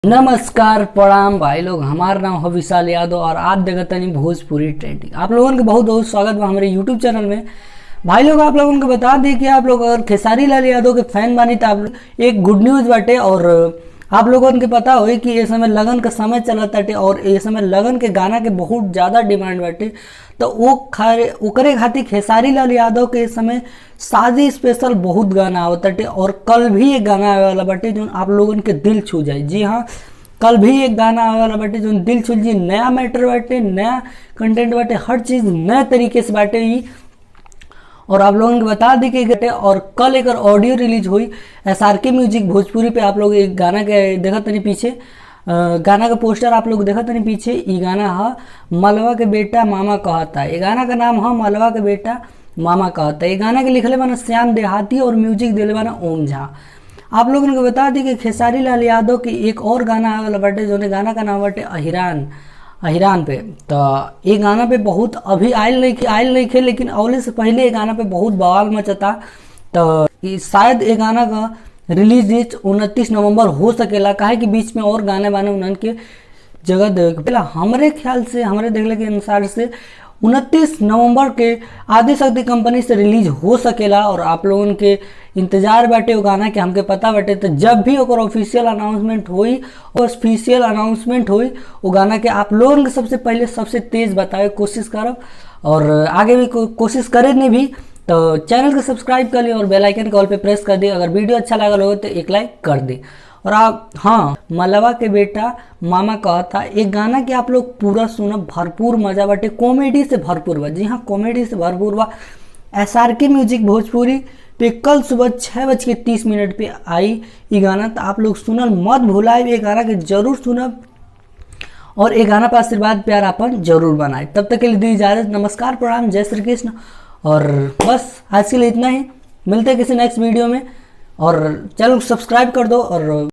नमस्कार प्रणाम भाई लोग। हमारा नाम है विशाल यादव और आज देखते हैं भोजपुरी ट्रेंडिंग। आप लोगों के बहुत बहुत स्वागत बा हमारे यूट्यूब चैनल में। भाई लोग आप लोगों को बता दें कि आप लोग अगर खेसारी लाल यादव के फैन बानी तो आप एक गुड न्यूज़ बाटे। और आप लोगों के पता हो कि ये समय लगन का समय चलत बाटे और ये समय लगन के गाना के बहुत ज़्यादा डिमांड बाटे। तो ओकरे खातिर खेसारी लाल यादव के इस समय शादी स्पेशल बहुत गाना आवत बाटे और कल भी एक गाना आवे वाला बाटे जो आप लोगों के दिल छू जाए। जी हाँ, कल भी एक गाना आवे वाला बाटे जो दिल छू जी। नया मैटर बाटे, नया कंटेंट बाटे, हर चीज़ नए तरीके से बाटे ही। और आप लोगों को बता दी कि गटे और कल एक ऑडियो रिलीज हुई SRK म्यूजिक भोजपुरी पे। आप लोग एक गाना के देखा तनी पीछे गाना का पोस्टर आप लोग देखा तनी पीछे। ये गाना है मलवा के बेटा मामा कहता। ये गाना का नाम है मलवा के बेटा मामा कहता। ये गाना के लिखले बाना श्याम देहाती और म्यूजिक दिले बाना ओम झा। आप लोगों को बता दी कि खेसारी लाल यादव की एक और गाना आवे वाला बाटे जो गाना का नाम बाटे अहिरान पे। तो ये गाना पे बहुत अभी आयल नहीं खे, लेकिन अवले से पहले ये गाना पे बहुत बवाल मचता। तो शायद ये गाना का रिलीज डेट 29 नवंबर हो सकेला, काहे कि बीच में और गाने बाने उन्हन के जगह देवे के पहला हमारे ख्याल से, हमारे देखने के अनुसार से 29 नवंबर के आदि शक्ति कंपनी से रिलीज हो सकेला। और आप लोगों के इंतजार बाटे वो गाना के, हमके पता बाटे। तो जब भी ओकर ऑफिशियल अनाउंसमेंट हुई वो गाना के आप लोगों के सबसे पहले सबसे तेज बतावे कोशिश करब और आगे भी कोशिश करे नहीं भी। तो चैनल को सब्सक्राइब कर ली और बेल आइकन कॉल पे प्रेस कर दी। अगर वीडियो अच्छा लगा हो तो एक लाइक कर दी। और आप हाँ, मलवा के बेटा मामा कहता एक गाना के आप लोग पूरा सुना, भरपूर मजा बाटे, कॉमेडी से भरपूर बा। जी हाँ, कॉमेडी से भरपूर बा। SRK म्यूजिक भोजपुरी पे कल सुबह 6:30 पे आई ये गाना। तो आप लोग सुनल मत भुलाए, ये गाना के जरूर सुनब और ये गाना पर आशीर्वाद प्यार अपन जरूर बनाए। तब तक के लिए दी इजाजत। नमस्कार प्रणाम, जय श्री कृष्ण। और बस आज के लिए इतना ही, मिलते हैं किसी नेक्स्ट वीडियो में। और चैनल को सब्सक्राइब कर दो और